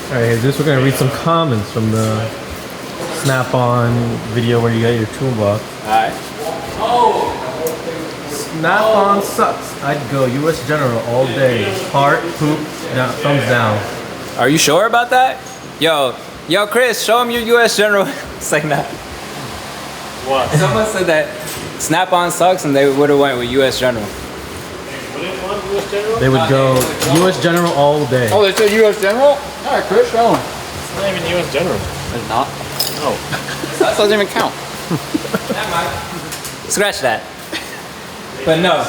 Alright, this we're gonna read some comments from the Snap-on video where you got your toolbox. Alright. Snap-on sucks. I'd go US General all day. Heart, poop, down, thumbs down. Are you sure about that? Yo, Chris, show him your US General. It's like that. What? Someone said that Snap-on sucks and they would have went with US General. They would go US General all day. Oh, they said US General? Alright, Chris, show him. It's not even US General. It's not? No. That doesn't even count. Scratch that. But no.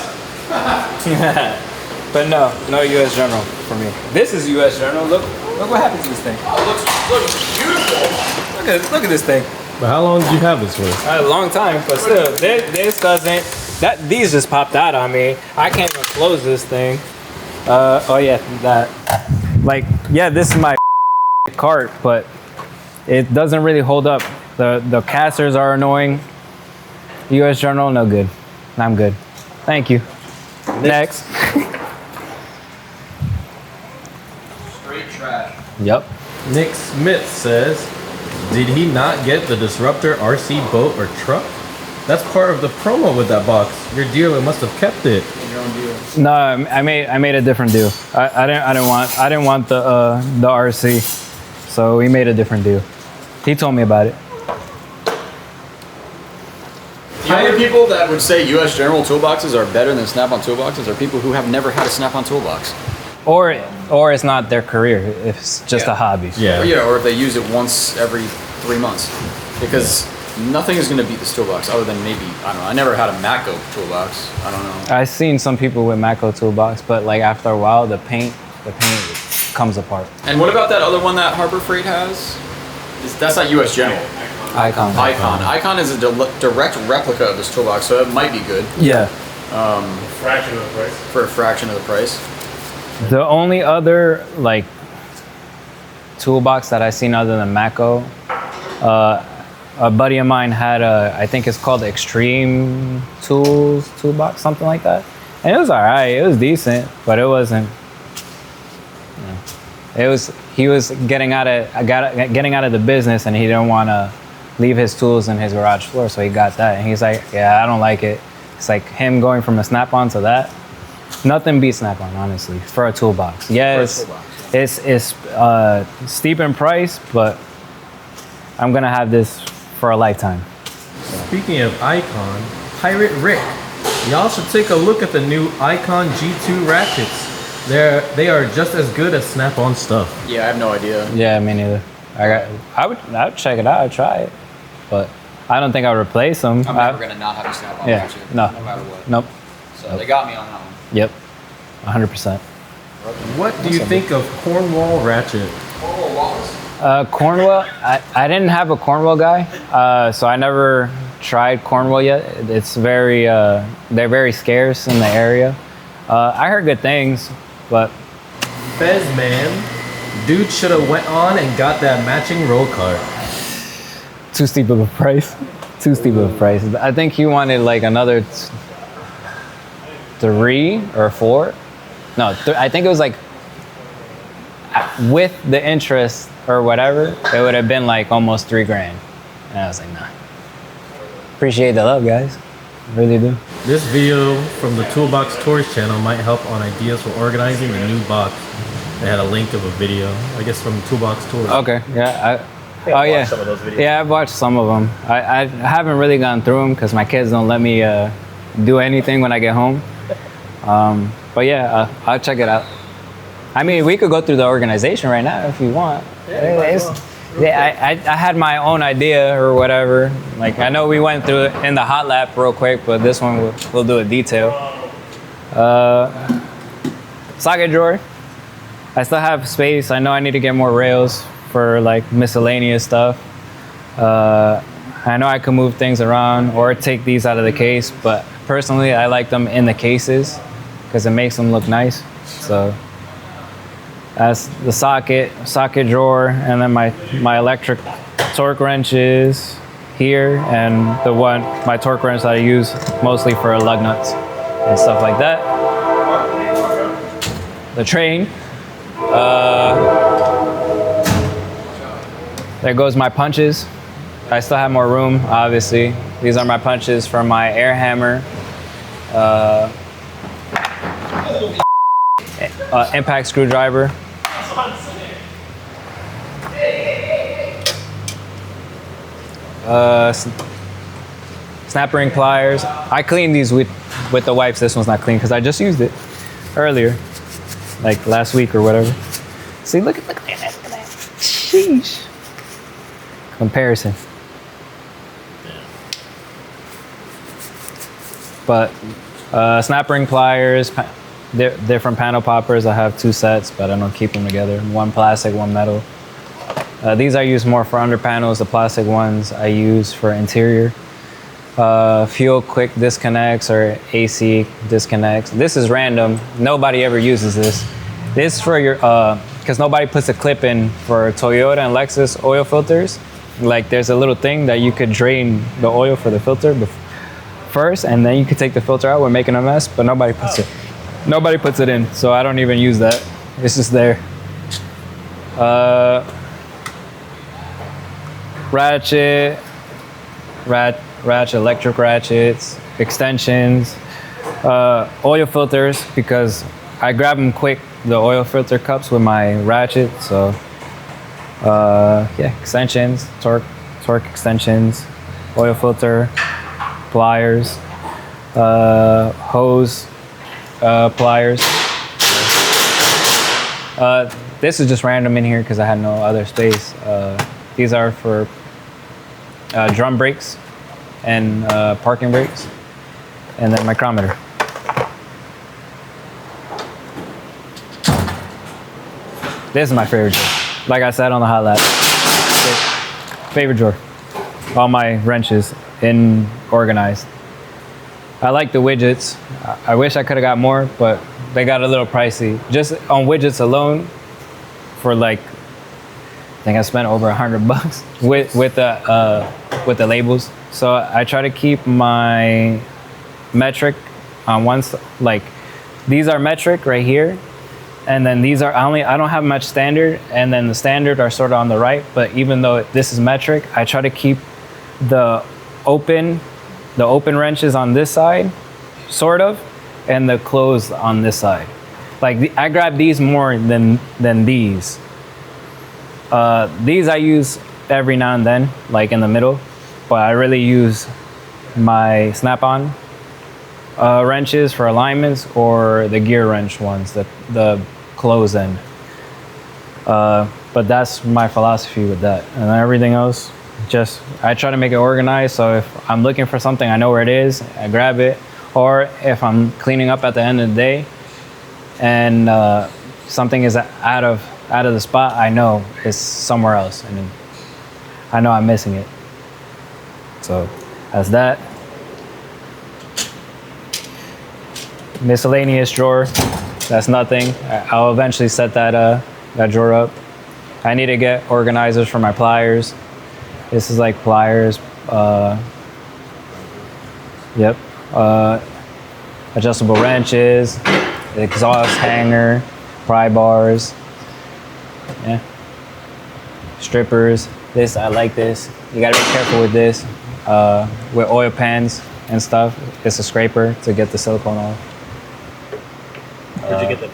But no US General for me. This is US General. Look what happened to this thing. Oh, it looks beautiful. Look at this thing. But how long did you have this for? A long time, but still, this doesn't. These just popped out on me. I can't even close this thing. Oh yeah, that. Like, yeah, this is my cart, but it doesn't really hold up. The casters are annoying. US General, no good. I'm good. Thank you. Next. Straight trash. Yep. Nick Smith says, did he not get the Disruptor RC boat or truck? That's part of the promo with that box. Your dealer must have kept it. Your own deal. No, I made a different deal. I didn't want the RC, so we made a different deal. He told me about it. The only people that would say US General toolboxes are better than Snap-on toolboxes are people who have never had a Snap-on toolbox. Or it's not their career. It's just a hobby. Yeah. Or if they use it once every 3 months. Because nothing is going to beat this toolbox other than maybe, I don't know, I never had a Matco toolbox. I don't know. I've seen some people with Matco toolbox, but like after a while, the paint comes apart. And what about that other one that Harbor Freight has? That's not US General. Icon. Icon is a direct replica of this toolbox, so it might be good. Yeah. Fraction of the price. For a fraction of the price. The only other like toolbox that I've seen other than Matco, a buddy of mine had I think it's called Extreme Tools toolbox, something like that. And it was all right. It was decent, but it wasn't. He was getting out of the business, and he didn't want to leave his tools in his garage floor, so he got that. And he's like, yeah, I don't like it. It's like him going from a Snap-on to that. Nothing beats Snap-on, honestly, for a toolbox. Yeah, it's steep in price, but I'm gonna have this for a lifetime. Speaking of Icon, Pirate Rick, y'all should take a look at the new Icon G2 ratchets. They are just as good as Snap-on stuff. Yeah, I have no idea. Yeah, me neither. I would check it out. I'd try it, but I don't think I would replace them. I'm never gonna not have a Snap-on ratchet, no matter what. Nope. So they got me on that one. Yep. 100%. What do you think of Cornwall ratchet? Cornwall Wallace? Cornwall, I didn't have a Cornwall guy, so I never tried Cornwall yet. It's they're very scarce in the area. I heard good things, but Fez man, dude should have went on and got that matching roll cart. too steep of a price. Too steep of a price. I think he wanted like another 3 or 4. No, I think it was like with the interest or whatever, it would have been like almost $3 grand. And I was like, nah. Appreciate the love, guys. Really do. This video from the Toolbox Tours channel might help on ideas for organizing the new box. They had a link of a video, I guess from Toolbox Tours. Okay, yeah. Some of those videos. Yeah, I've watched some of them. I haven't really gone through them because my kids don't let me do anything when I get home. But yeah, I'll check it out. I mean, we could go through the organization right now if you want. I had my own idea or whatever. Like, I know we went through it in the hot lap real quick, but this one we'll do a detail. Socket drawer. I still have space. I know I need to get more rails for like miscellaneous stuff. I know I can move things around or take these out of the case, but personally I like them in the cases because it makes them look nice. So that's the socket drawer, and then my electric torque wrenches here, and my torque wrench that I use mostly for lug nuts and stuff like that. The train. There goes my punches. I still have more room, obviously. These are my punches from my air hammer. Impact screwdriver. Snap ring pliers. I cleaned these with the wipes. This one's not clean because I just used it earlier, like last week or whatever. See, look at that. Sheesh. Comparison. But snap ring pliers, different panel poppers. I have 2 sets, but I don't keep them together. One plastic, one metal. These I use more for under panels. The plastic ones I use for interior. Fuel quick disconnects or AC disconnects. This is random. Nobody ever uses this. This is for your, because nobody puts a clip in for Toyota and Lexus oil filters. Like there's a little thing that you could drain the oil for the filter first, and then you could take the filter out when making a mess, but nobody puts it. Nobody puts it in, so I don't even use that. It's just there. Ratchet, electric ratchets, extensions, oil filters, because I grab them quick, the oil filter cups with my ratchet. So yeah, extensions, torque extensions, oil filter, pliers, hose pliers. This is just random in here because I had no other space. These are for drum brakes and parking brakes, and then micrometer. This is my favorite drawer. Like I said on the hot lap, favorite drawer. All my wrenches organized. I like the widgets. I wish I could have got more, but they got a little pricey. Just on widgets alone, for like, I think I spent over $100 with the labels. So I try to keep my metric on one side. Like these are metric right here, and then these are I don't have much standard, and then the standard are sort of on the right. But even though this is metric, I try to keep the open wrenches on this side, sort of, and the closed on this side. Like I grab these more than these. These I use every now and then, like in the middle, but I really use my snap-on wrenches for alignments, or the gear wrench ones, the closed end. But that's my philosophy with that. And then everything else, just I try to make it organized. So if I'm looking for something, I know where it is, I grab it. Or if I'm cleaning up at the end of the day and something is out of the spot, I know it's somewhere else, and I know I'm missing it. So that's that. Miscellaneous drawer. That's nothing. I'll eventually set that drawer up. I need to get organizers for my pliers. This is like pliers. Yep. Adjustable wrenches, exhaust hanger, pry bars. Yeah. Strippers. This, I like this. You gotta be careful with this. With oil pans and stuff. It's a scraper to get the silicone off. Where'd you get that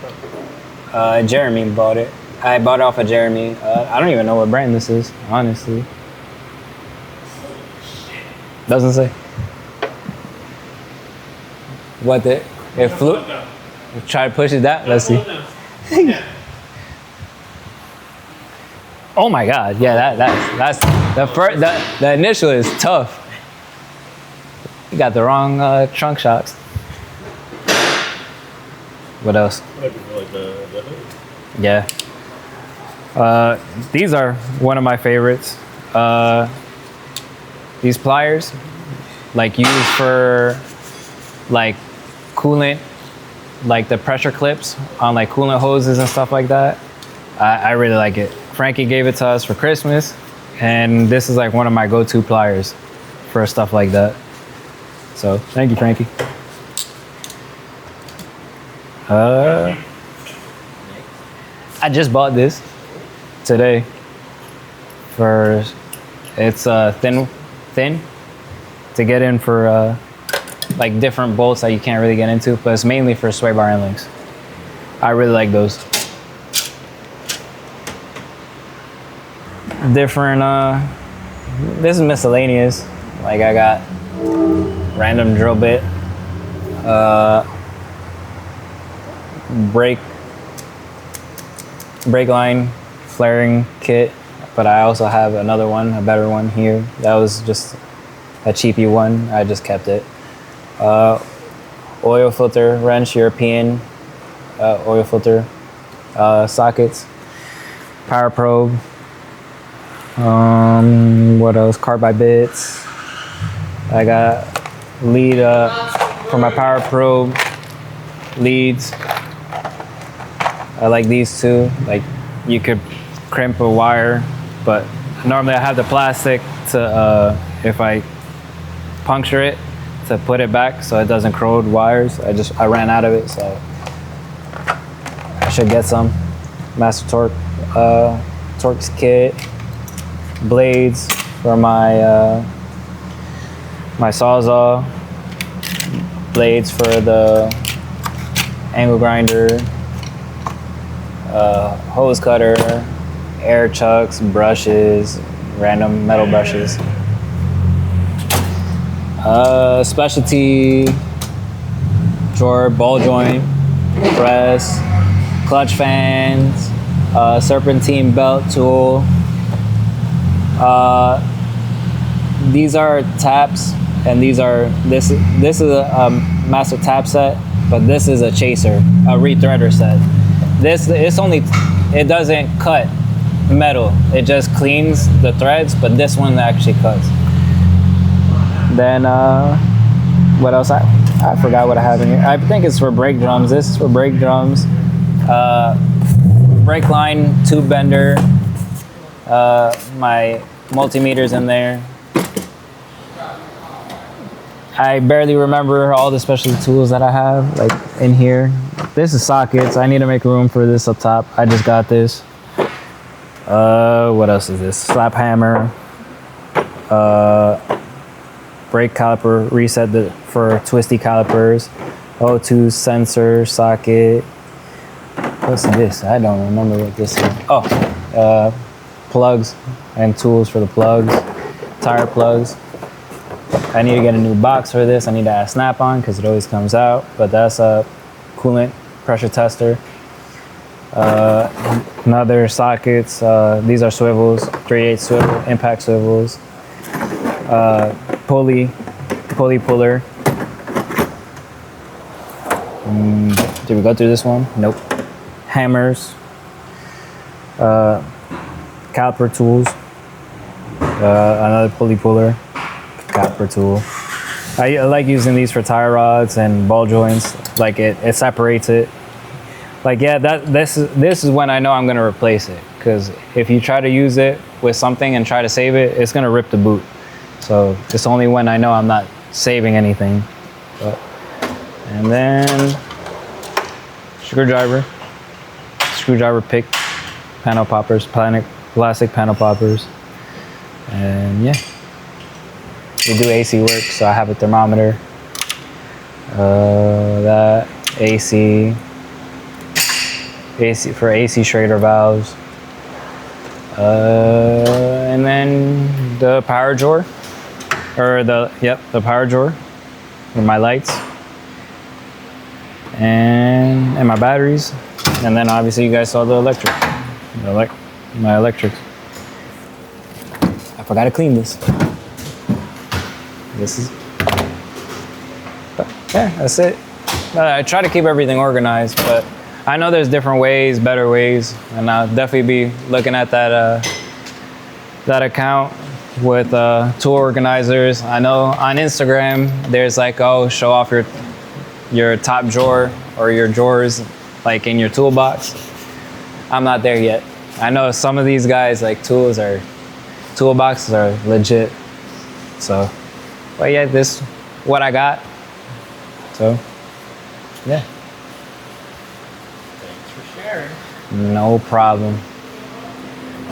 from? Jeremy bought it. I bought it off of Jeremy. I don't even know what brand this is, honestly. Doesn't say. What the? It flew. Try to push it down. Let's see. Oh my God! Yeah, that's the first. The initial is tough. You got the wrong trunk shocks. What else? Like the hood. Yeah. These are one of my favorites. These pliers, like used for like coolant, like the pressure clips on like coolant hoses and stuff like that. I really like it. Frankie gave it to us for Christmas, and this is like one of my go-to pliers for stuff like that. So thank you, Frankie. I just bought this today for it's thin to get in for like different bolts that you can't really get into, but it's mainly for sway bar end links. I really like those. Different, this is miscellaneous. Like I got random drill bit, brake line flaring kit, but I also have another one, a better one here. That was just a cheapy one. I just kept it. Oil filter wrench, European oil filter sockets, power probe. What else? Carbide bits. I got lead for my power probe leads. I like these too. Like you could crimp a wire, but normally I have the plastic to if I puncture it to put it back so it doesn't corrode wires. I ran out of it, so I should get some. Master Torque Torx kit, blades for my my Sawzall, blades for the angle grinder, hose cutter, air chucks, brushes, random metal brushes. Specialty drawer, ball joint, press, clutch fans, serpentine belt tool. These are taps, and this is a master tap set, but this is a chaser, a rethreader set. It doesn't cut metal, it just cleans the threads, but this one actually cuts. Then what else? I forgot what I have in here. I think it's for brake drums. This is for brake drums. Brake line, tube bender, my multimeters in there. I barely remember all the specialty tools that I have like in here. This is sockets. I need to make room for this up top. I just got this. What else is this? Slap hammer. Brake caliper reset for twisty calipers. O2 sensor socket. What's this? I don't remember what this is. Oh, plugs and tools for the plugs. Tire plugs. I need to get a new box for this. I need to add snap-on because it always comes out, but that's a coolant pressure tester. Another sockets. These are swivels, 3/8 swivel, impact swivels. Pulley puller. Did we go through this one? Nope. Hammers. Caliper tools. Another pulley puller. Caliper tool. I like using these for tie rods and ball joints. Like it separates it. Like yeah, this is when I know I'm gonna replace it. Because if you try to use it with something and try to save it, it's gonna rip the boot. So it's only when I know I'm not saving anything. And then screwdriver pick, panel poppers, plastic panel poppers, and yeah. We do AC work, so I have a thermometer. That AC for AC Schrader valves. And then the power drawer, the power drawer with my lights and my batteries. And then obviously you guys saw the electric, my electrics. I forgot to clean this. Yeah, that's it. I try to keep everything organized, but I know there's different ways, better ways, and I'll definitely be looking at that account with tool organizers. I know on Instagram there's like, oh, show off your top drawer or your drawers like in your toolbox. I'm not there yet. I know some of these guys like toolboxes are legit. So, but yeah, this what I got. So, yeah. Thanks for sharing. No problem.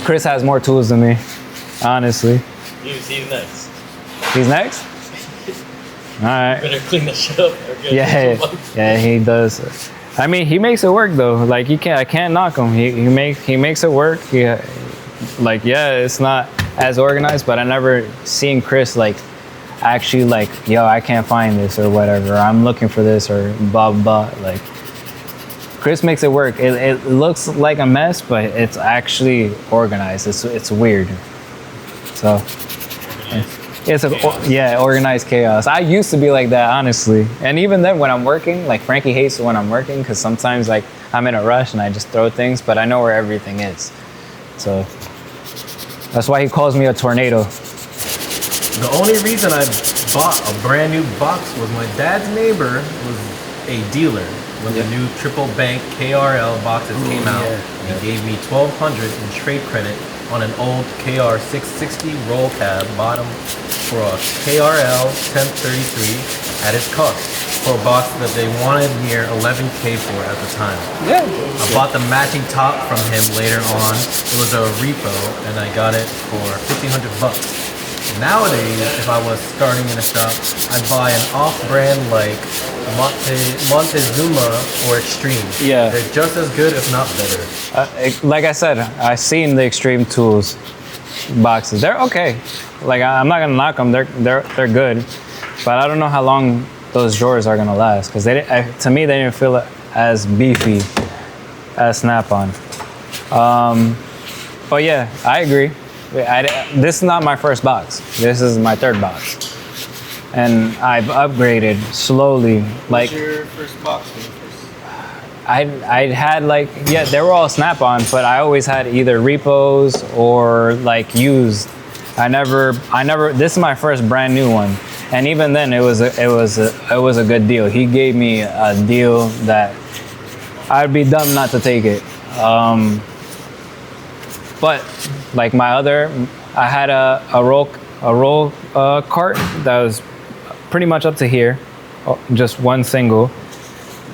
Chris has more tools than me. honestly. He's next. He's next? All right. Better clean that shit up. Or get Yeah, yeah, he does. I mean, he makes it work though. Like I can't knock him. He makes it work. Like it's not as organized, but I never seen Chris like actually like, yo, I can't find this or whatever. I'm looking for this or blah blah. Like Chris makes it work. It looks like a mess, but it's actually organized. It's weird. So. It's organized chaos. I used to be like that, honestly. And even then, when I'm working, like Frankie hates when I'm working because sometimes like I'm in a rush and I just throw things, but I know where everything is. So that's why he calls me a tornado. The only reason I bought a brand new box was my dad's neighbor was a dealer when the new triple bank KRL boxes came out. He gave me $1,200 in trade credit on an old KR 660 roll cab bottom for a KRL 1033 at its cost for a box that they wanted near 11K for at the time. Yeah. I bought the matching top from him later on. It was a repo and I got it for $1,500. Nowadays, if I was starting in a shop, I'd buy an off-brand like Montezuma or Extreme. Yeah. They're just as good, if not better. Like I said, I've seen the Extreme Tools boxes. They're okay. Like I'm not gonna knock them. They're good, but I don't know how long those drawers are gonna last because to me they didn't feel as beefy as Snap-on. But yeah, I agree. This is not my first box. This is my third box, and I've upgraded slowly. Like What's your first box? I had like they were all Snap-on, but I always had either repos or like used. I never. This is my first brand new one, and even then it was a good deal. He gave me a deal that I'd be dumb not to take it. But like I had a roll cart that was pretty much up to here, just one single.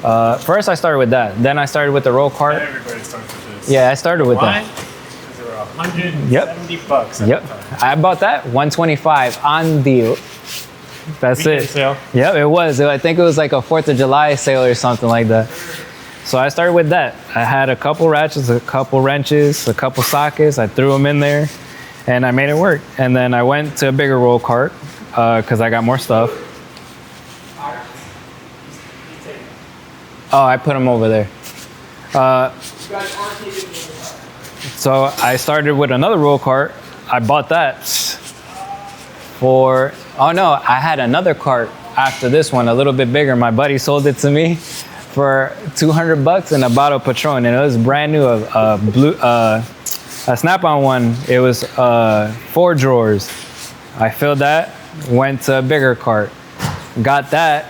First I started with that. Then I started with the roll cart. Everybody starts with this. Yeah, I started with that. Because they were $170 at Yep. the time. I bought that 125 on deal. That's Weekend it. sale. Yep, it was. I think it was like a 4th of July sale or something like that. So I started with that. I had a couple ratchets, a couple wrenches, a couple sockets. I threw them in there and I made it work. And then I went to a bigger roll cart because I got more stuff. Oh, I put them over there. So I started with another roll cart. I bought that for, oh no, I had another cart after this one, a little bit bigger. My buddy sold it to me for $200 and a bottle of Patron, and it was brand new, a Snap-on one. It was 4 drawers. I filled that, went to a bigger cart, got that.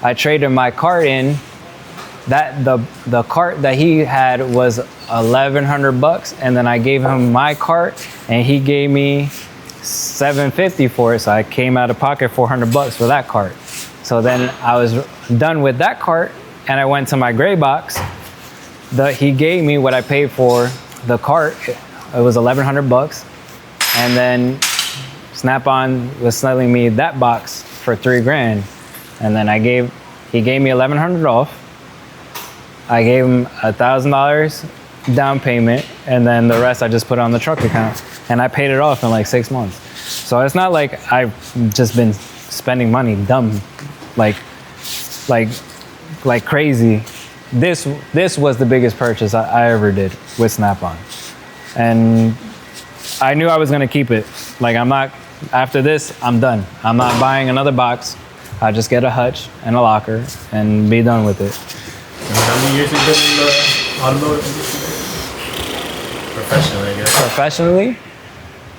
I traded my cart in. That the cart that he had was $1,100, and then I gave him my cart, and he gave me $750 for it. So I came out of pocket $400 for that cart. So then I was done with that cart, and I went to my gray box. He gave me what I paid for the cart. It was $1,100, and then Snap-on was selling me that box for $3,000, and then he gave me $1,100 off. I gave him $1,000 down payment, and then the rest I just put on the truck account, and I paid it off in like 6 months. So it's not like I've just been spending money dumb, like crazy. This was the biggest purchase I ever did with Snap-on, and I knew I was gonna keep it. Like after this, I'm done. I'm not buying another box. I just get a hutch and a locker and be done with it. How many years have you been in the automotive industry? Professionally, I guess.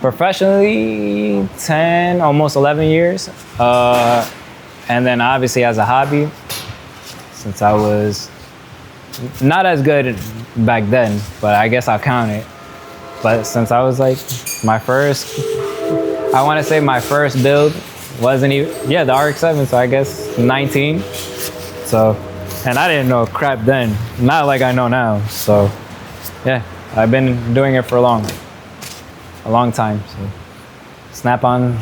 Professionally, 10, almost 11 years. And then obviously as a hobby, since I was not as good back then, but I guess I'll count it. But since I was like I want to say my first build wasn't even, the RX-7, so I guess 19. So, and I didn't know crap then, not like I know now. So, yeah, I've been doing it for long. a long time. So Snap-on,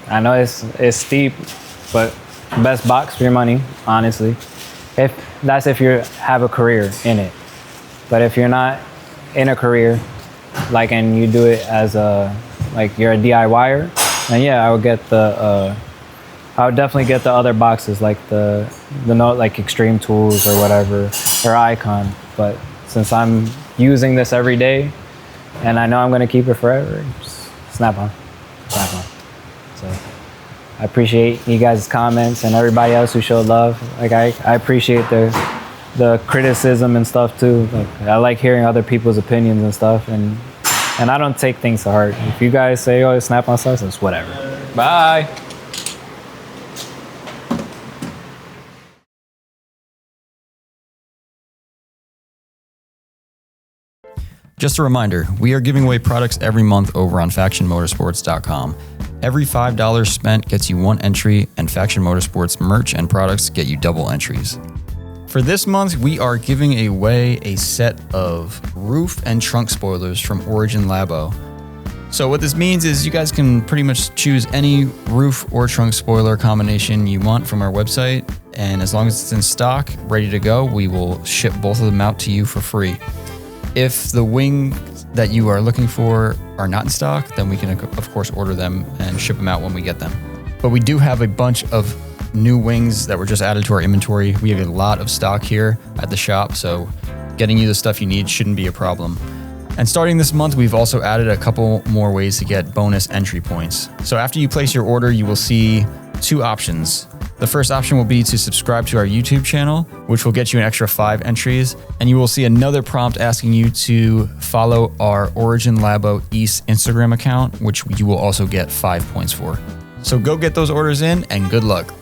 I know it's steep, but best box for your money, honestly. If you have a career in it. But if you're not in a career, like, and you do it as you're a DIYer, then yeah, I would definitely get the other boxes, like the Note, like Extreme Tools or whatever, or Icon. But since I'm using this every day, and I know I'm gonna keep it forever, just Snap-on. So I appreciate you guys' comments and everybody else who showed love. Like I appreciate the criticism and stuff too. Like I like hearing other people's opinions and stuff, and I don't take things to heart. If you guys say, "Oh, Snap-on sucks," it's whatever. Bye. Just a reminder, we are giving away products every month over on factionmotorsports.com. Every $5 spent gets you 1 entry, and Faction Motorsports merch and products get you double entries. For this month, we are giving away a set of roof and trunk spoilers from Origin Labo. So what this means is you guys can pretty much choose any roof or trunk spoiler combination you want from our website, and as long as it's in stock, ready to go, we will ship both of them out to you for free. If the wing that you are looking for are not in stock, then we can, of course, order them and ship them out when we get them. But we do have a bunch of new wings that were just added to our inventory. We have a lot of stock here at the shop, so getting you the stuff you need shouldn't be a problem. And starting this month, we've also added a couple more ways to get bonus entry points. So after you place your order, you will see 2 options. The first option will be to subscribe to our YouTube channel, which will get you an extra 5 entries. And you will see another prompt asking you to follow our Origin Labo East Instagram account, which you will also get 5 points for. So go get those orders in, and good luck.